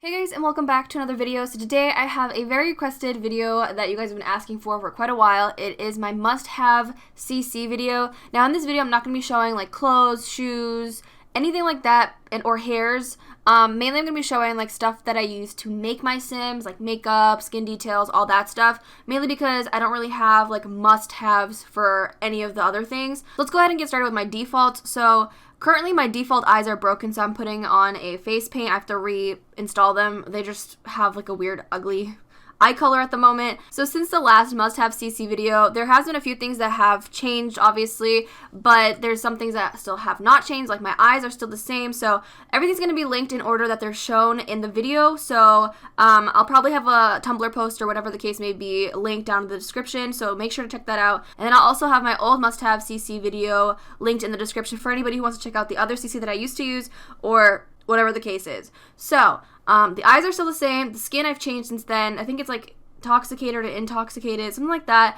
Hey guys, and welcome back to another video. So today I have a very requested video that you guys have been asking for quite a while. It is my must-have CC video. Now in this video I'm not going to be showing like clothes, shoes, anything like that, or hairs. Mainly I'm going to be showing like stuff that I use to make my Sims, like makeup, skin details, all that stuff. Mainly because I don't really have like must-haves for any of the other things. Let's go ahead and get started with my defaults. So currently my default eyes are broken, so I'm putting on a face paint. I have to reinstall them. They just have like a weird, ugly eye color at the moment. So since the last must-have CC video, there has been a few things that have changed, obviously, but there's some things that still have not changed, like my eyes are still the same. So everything's going to be linked in order that they're shown in the video. So I'll probably have a Tumblr post or whatever the case may be linked down in the description, so make sure to check that out. And then I'll also have my old must-have CC video linked in the description for anybody who wants to check out the other CC that I used to use, or whatever the case is. So the eyes are still the same. The skin I've changed since then. I think it's like intoxicated to intoxicated, something like that.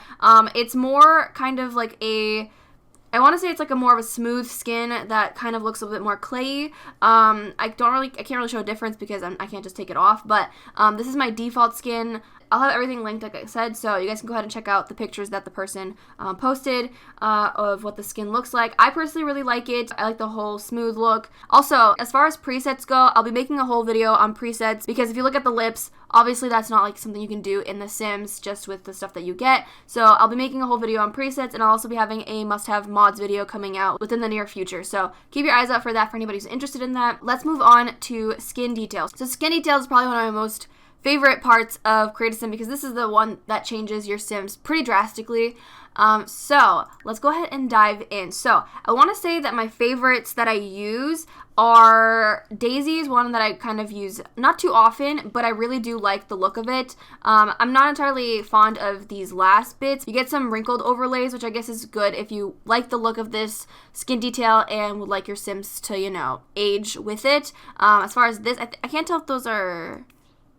It's more kind of like I want to say it's like a more of a smooth skin that kind of looks a bit more clayey. I can't really show a difference because I can't just take it off, but this is my default skin. I'll have everything linked, like I said, so you guys can go ahead and check out the pictures that the person posted of what the skin looks like. I personally really like it. I like the whole smooth look. Also, as far as presets go, I'll be making a whole video on presets because if you look at the lips, obviously that's not like something you can do in The Sims just with the stuff that you get. So I'll be making a whole video on presets, and I'll also be having a must-have mods video coming out within the near future. So keep your eyes out for that for anybody who's interested in that. Let's move on to skin details. So skin details is probably one of my most favorite parts of Create a Sim because this is the one that changes your Sims pretty drastically. So let's go ahead and dive in. So I want to say that my favorites that I use are Daisy is one that I kind of use not too often, but I really do like the look of it. I'm not entirely fond of these last bits. You get some wrinkled overlays, which I guess is good if you like the look of this skin detail and would like your Sims to, you know, age with it. As far as this, I can't tell if those are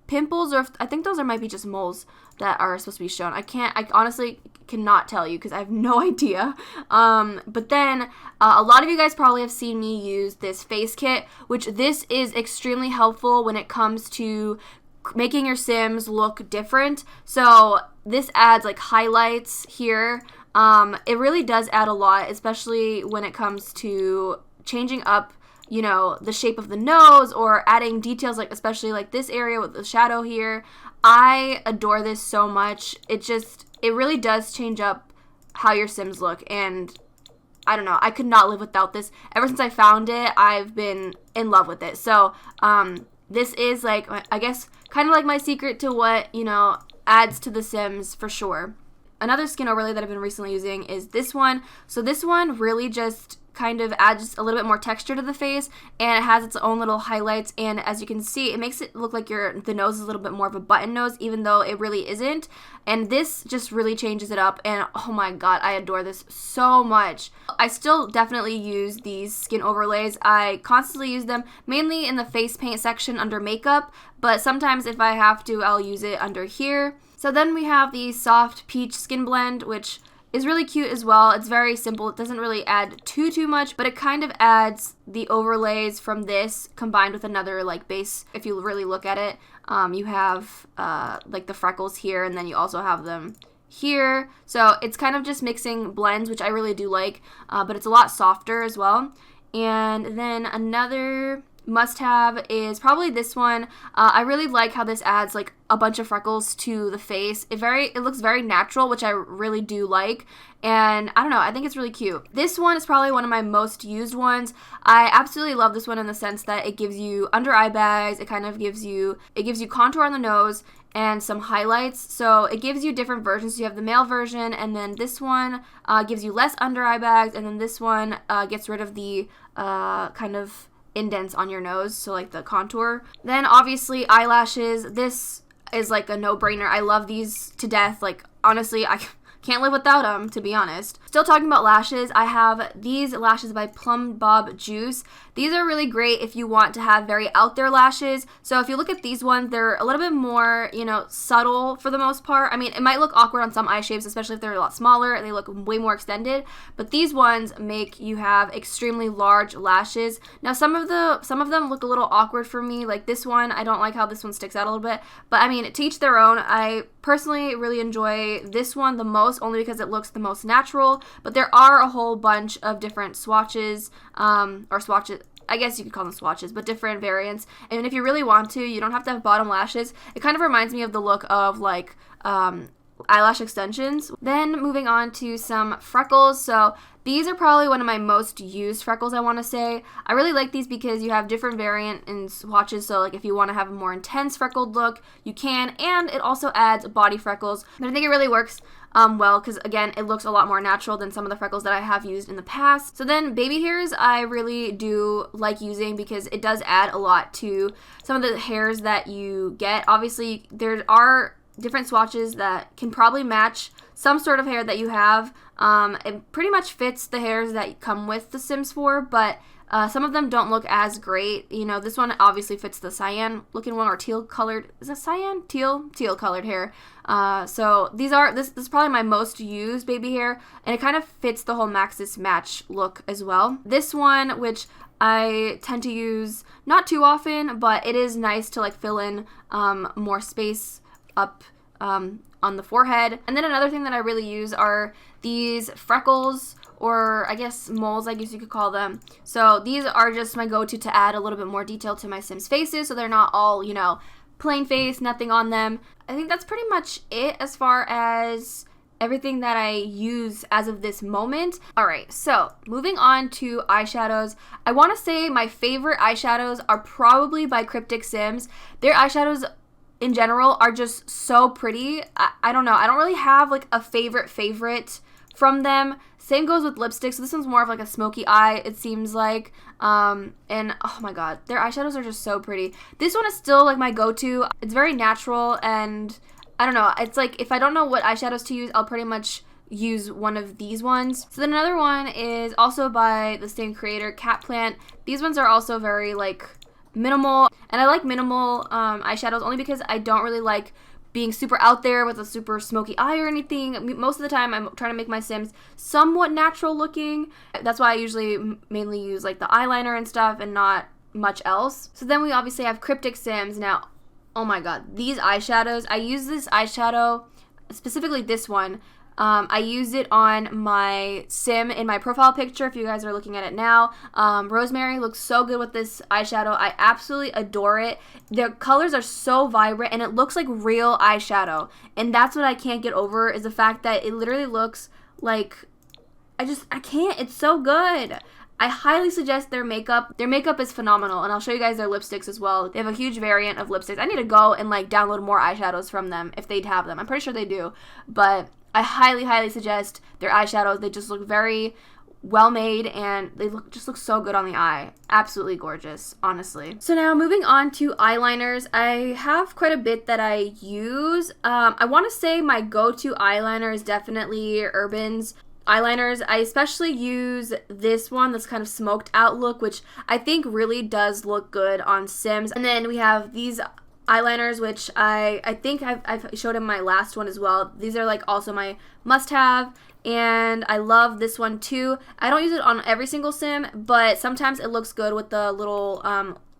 pimples or if, I think those might be just moles that are supposed to be shown. I honestly cannot tell you because I have no idea. But then a lot of you guys probably have seen me use this face kit, which this is extremely helpful when it comes to making your Sims look different. So this adds like highlights here. It really does add a lot, especially when it comes to changing up, you know, the shape of the nose or adding details, like especially like this area with the shadow here. I adore this so much. It really does change up how your Sims look, and I don't know, I could not live without this. Ever since I found it, I've been in love with it. So this is like, I guess, kind of like my secret to what, you know, adds to the Sims for sure. Another skin overlay that I've been recently using is this one. So this one really just kind of adds a little bit more texture to the face, and it has its own little highlights, and as you can see, it makes it look like the nose is a little bit more of a button nose, even though it really isn't. And this just really changes it up, and oh my god, I adore this so much. I still definitely use these skin overlays. I constantly use them mainly in the face paint section under makeup, but sometimes if I have to, I'll use it under here. So then we have the soft peach skin blend, which is really cute as well. It's very simple. It doesn't really add too much, but it kind of adds the overlays from this combined with another like base. If you really look at it, you have like the freckles here, and then you also have them here. So it's kind of just mixing blends, which I really do like, but it's a lot softer as well. And then another must-have is probably this one. I really like how this adds like a bunch of freckles to the face. It looks very natural, which I really do like, and I don't know, I think it's really cute. This one is probably one of my most used ones. I absolutely love this one in the sense that it gives you under eye bags. It kind of gives you contour on the nose and some highlights. So it gives you different versions. You have the male version, and then this one gives you less under eye bags, and then this one gets rid of the kind of indents on your nose, so like the contour. Then obviously eyelashes. This is like a no-brainer. I love these to death. Like honestly, I can't live without them, to be honest. Still talking about lashes, I have these lashes by Plumb-Bob Juice. These are really great if you want to have very out there lashes. So if you look at these ones, they're a little bit more, you know, subtle for the most part. I mean, it might look awkward on some eye shapes, especially if they're a lot smaller. They look way more extended. But these ones make you have extremely large lashes. Now, some of them look a little awkward for me. Like this one, I don't like how this one sticks out a little bit. But I mean, to each their own. I personally really enjoy this one the most, only because it looks the most natural. But there are a whole bunch of different swatches, or swatches. I guess you could call them swatches, but different variants. And if you really want to, you don't have to have bottom lashes. It kind of reminds me of the look of like eyelash extensions. Then moving on to some Freckles. So these are probably one of my most used Freckles, I want to say. I really like these because you have different variant in swatches. So like if you want to have a more intense freckled look, you can. And it also adds body freckles. But I think it really works well because, again, it looks a lot more natural than some of the Freckles that I have used in the past. So then baby hairs I really do like using because it does add a lot to some of the hairs that you get. Obviously, there are different swatches that can probably match some sort of hair that you have. It pretty much fits the hairs that come with the Sims 4, but some of them don't look as great. You know, this one obviously fits the cyan looking one, or teal colored. Is it cyan? Teal colored hair. So this is probably my most used baby hair, and it kind of fits the whole Maxis match look as well. This one, which I tend to use not too often, but it is nice to like fill in more space up on the forehead. And then another thing that I really use are these Freckles, or I guess moles, I guess you could call them. So these are just my go-to to add a little bit more detail to my Sims faces, so they're not all, you know, plain face, nothing on them. I think that's pretty much it as far as everything that I use as of this moment. Alright, so moving on to eyeshadows. I want to say my favorite eyeshadows are probably by Cryptic Sims. Their eyeshadows in general are just so pretty. I don't know. I don't really have like a favorite from them. Same goes with lipsticks. So this one's more of like a smoky eye, it seems like. And oh my god, their eyeshadows are just so pretty. This one is still like my go-to. It's very natural, and I don't know. It's like if I don't know what eyeshadows to use, I'll pretty much use one of these ones. So then another one is also by the same creator, Cat Plant. These ones are also very like minimal, and I like minimal eyeshadows only because I don't really like being super out there with a super smoky eye or anything. Most of the time I'm trying to make my Sims somewhat natural looking. That's why I usually mainly use like the eyeliner and stuff and not much else. So then we obviously have Cryptic Sims. Now, oh my god, these eyeshadows, I use this eyeshadow, specifically this one, I used it on my Sim in my profile picture, if you guys are looking at it now. Rosemary looks so good with this eyeshadow. I absolutely adore it. The colors are so vibrant, and it looks like real eyeshadow. And that's what I can't get over, is the fact that it literally looks like, I can't. It's so good. I highly suggest their makeup. Their makeup is phenomenal, and I'll show you guys their lipsticks as well. They have a huge variant of lipsticks. I need to go and like download more eyeshadows from them if they'd have them. I'm pretty sure they do, but I highly suggest their eyeshadows. They just look very well made, and they just look so good on the eye. Absolutely gorgeous, honestly. So now moving on to eyeliners. I have quite a bit that I use. I want to say my go-to eyeliner is definitely Urban's eyeliners. I especially use this one, this kind of smoked out look, which I think really does look good on Sims. And then we have these eyeliners, which I think I've showed in my last one as well. These are like also my must-have, and I love this one too. I don't use it on every single Sim, but sometimes it looks good with the little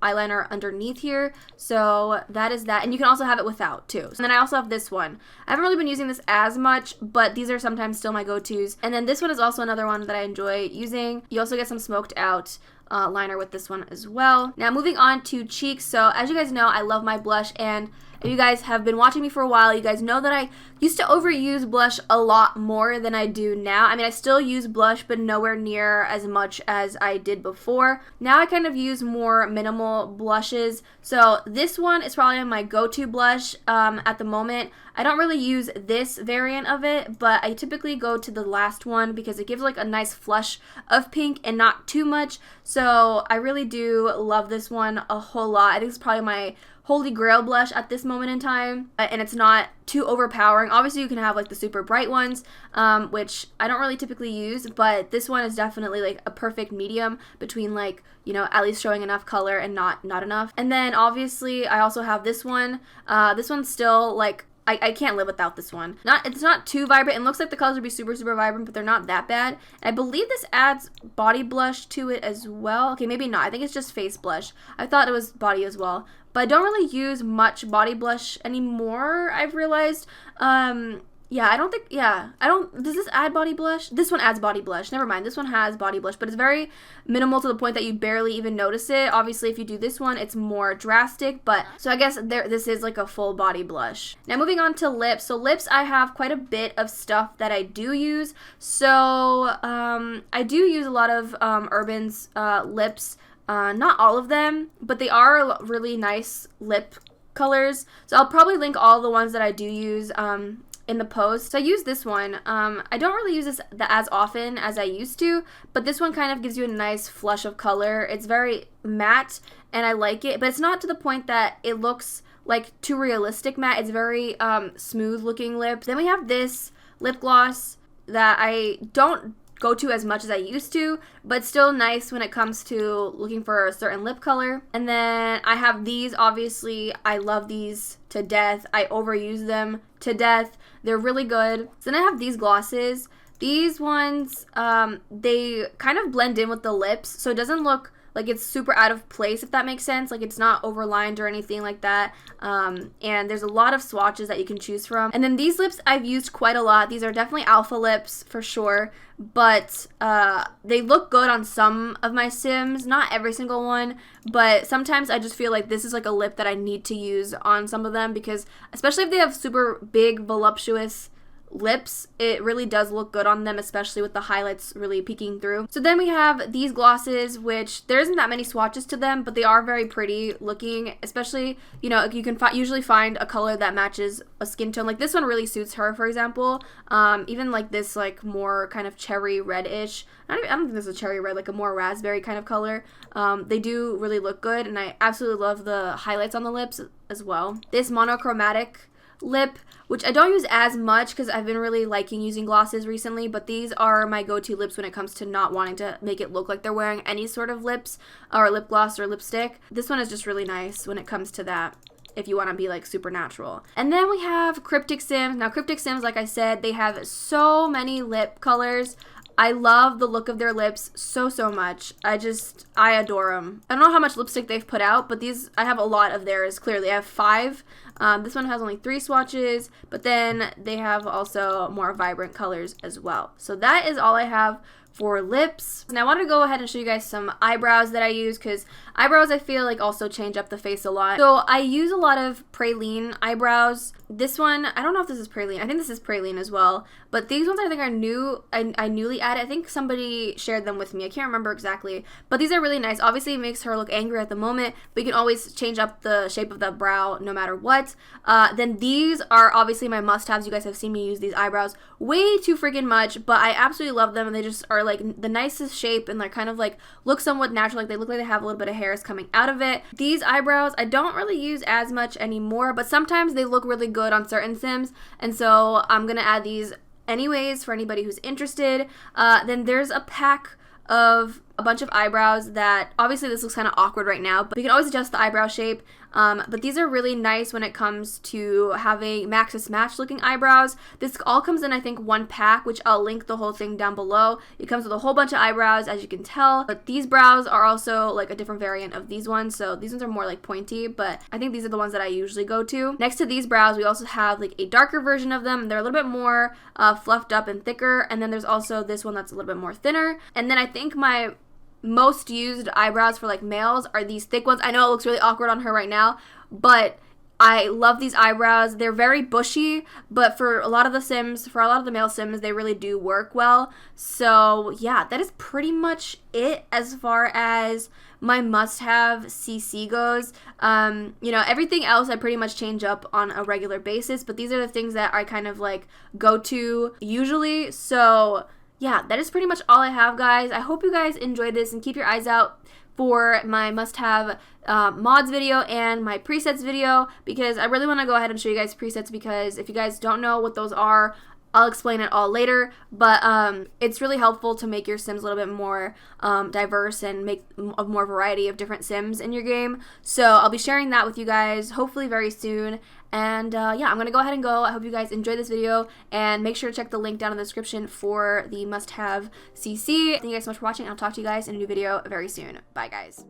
eyeliner underneath here. So that is that, and you can also have it without too. And then I also have this one. I haven't really been using this as much, but these are sometimes still my go-tos. And then this one is also another one that I enjoy using. You also get some smoked out liner with this one as well. Now moving on to cheeks. So as you guys know, I love my blush, and if you guys have been watching me for a while, you guys know that I used to overuse blush a lot more than I do now. I mean, I still use blush, but nowhere near as much as I did before. Now I kind of use more minimal blushes. So this one is probably my go-to blush at the moment. I don't really use this variant of it, but I typically go to the last one because it gives like a nice flush of pink and not too much. So So I really do love this one a whole lot. I think it's probably my holy grail blush at this moment in time, and it's not too overpowering. Obviously you can have like the super bright ones, which I don't really typically use, but this one is definitely like a perfect medium between like, you know, at least showing enough color and not enough. And then obviously I also have this one. This one's still like, I can't live without this one. It's not too vibrant. It looks like the colors would be super, super vibrant, but they're not that bad. And I believe this adds body blush to it as well. Okay, maybe not. I think it's just face blush. I thought it was body as well. But I don't really use much body blush anymore, I've realized. Yeah, I don't think, does this add body blush? This one adds body blush. Never mind, this one has body blush, but it's very minimal to the point that you barely even notice it. Obviously, if you do this one, it's more drastic, but, so I guess this is like a full body blush. Now, moving on to lips. So lips, I have quite a bit of stuff that I do use. So, I do use a lot of Urban's lips. Not all of them, but they are really nice lip colors. So I'll probably link all the ones that I do use, in the post. So I use this one. I don't really use this as often as I used to, but this one kind of gives you a nice flush of color. It's very matte and I like it, but it's not to the point that it looks like too realistic matte. It's very smooth looking lips. Then we have this lip gloss that I don't go to as much as I used to, but still nice when it comes to looking for a certain lip color. And then I have these. Obviously I love these to death. I overuse them to death. They're really good. So then I have these glosses. These ones, they kind of blend in with the lips, so it doesn't look like it's super out of place, if that makes sense. Like it's not overlined or anything like that. And there's a lot of swatches that you can choose from. And then these lips I've used quite a lot. These are definitely alpha lips for sure, but they look good on some of my Sims, not every single one, but sometimes I just feel like this is like a lip that I need to use on some of them, because especially if they have super big voluptuous lips, it really does look good on them, especially with the highlights really peeking through. So then we have these glosses, which there isn't that many swatches to them, but they are very pretty looking, especially, you know, you can usually find a color that matches a skin tone. Like this one really suits her, for example. Even like this like more kind of cherry reddish, I don't think this is a cherry red, like a more raspberry kind of color. They do really look good, and I absolutely love the highlights on the lips as well. This monochromatic lip, which I don't use as much because I've been really liking using glosses recently, but these are my go-to lips when it comes to not wanting to make it look like they're wearing any sort of lips or lip gloss or lipstick. This one is just really nice when it comes to that, if you want to be like super natural. And then we have Cryptic Sims. Now Cryptic Sims, like I said, they have so many lip colors. I love the look of their lips so much. I adore them. I don't know how much lipstick they've put out, but these, I have a lot of theirs, clearly. I have 5. This one has only 3 swatches, but then they have also more vibrant colors as well. So that is all I have for lips. Now I want to go ahead and show you guys some eyebrows that I use, because eyebrows I feel like also change up the face a lot. So I use a lot of praline eyebrows. This one, I don't know if this is praline. I think this is praline as well. But these ones I think are new. I newly added. I think somebody shared them with me. I can't remember exactly. But these are really nice. Obviously it makes her look angry at the moment, but you can always change up the shape of the brow no matter what. Then these are obviously my must-haves. You guys have seen me use these eyebrows way too freaking much, but I absolutely love them, and they just are like the nicest shape, and they're kind of like look somewhat natural. Like they look like they have a little bit of hairs coming out of it. These eyebrows I don't really use as much anymore, but sometimes they look really good on certain Sims, and so I'm gonna add these anyways for anybody who's interested. Then there's a pack of a bunch of eyebrows that, obviously this looks kind of awkward right now, but you can always adjust the eyebrow shape. But these are really nice when it comes to having Maxis Match looking eyebrows. This all comes in, I think, one pack, which I'll link the whole thing down below. It comes with a whole bunch of eyebrows, as you can tell, but these brows are also like a different variant of these ones. So these ones are more like pointy, but I think these are the ones that I usually go to. Next to these brows, we also have like a darker version of them. They're a little bit more fluffed up and thicker. And then there's also this one that's a little bit more thinner. And then I think my most used eyebrows for like males are these thick ones. I know it looks really awkward on her right now, but I love these eyebrows. They're very bushy, but for a lot of the Sims, for a lot of the male Sims, they really do work well. So yeah, that is pretty much it as far as my must-have CC goes. You know, everything else I pretty much change up on a regular basis, but these are the things that I kind of like go to usually. So yeah, that is pretty much all I have, guys. I hope you guys enjoyed this, and keep your eyes out for my must-have mods video and my presets video, because I really want to go ahead and show you guys presets, because if you guys don't know what those are, I'll explain it all later, but it's really helpful to make your Sims a little bit more diverse and make a more variety of different Sims in your game. So I'll be sharing that with you guys hopefully very soon. And yeah, I'm going to go ahead and go. I hope you guys enjoyed this video, and make sure to check the link down in the description for the must-have CC. Thank you guys so much for watching. I'll talk to you guys in a new video very soon. Bye, guys.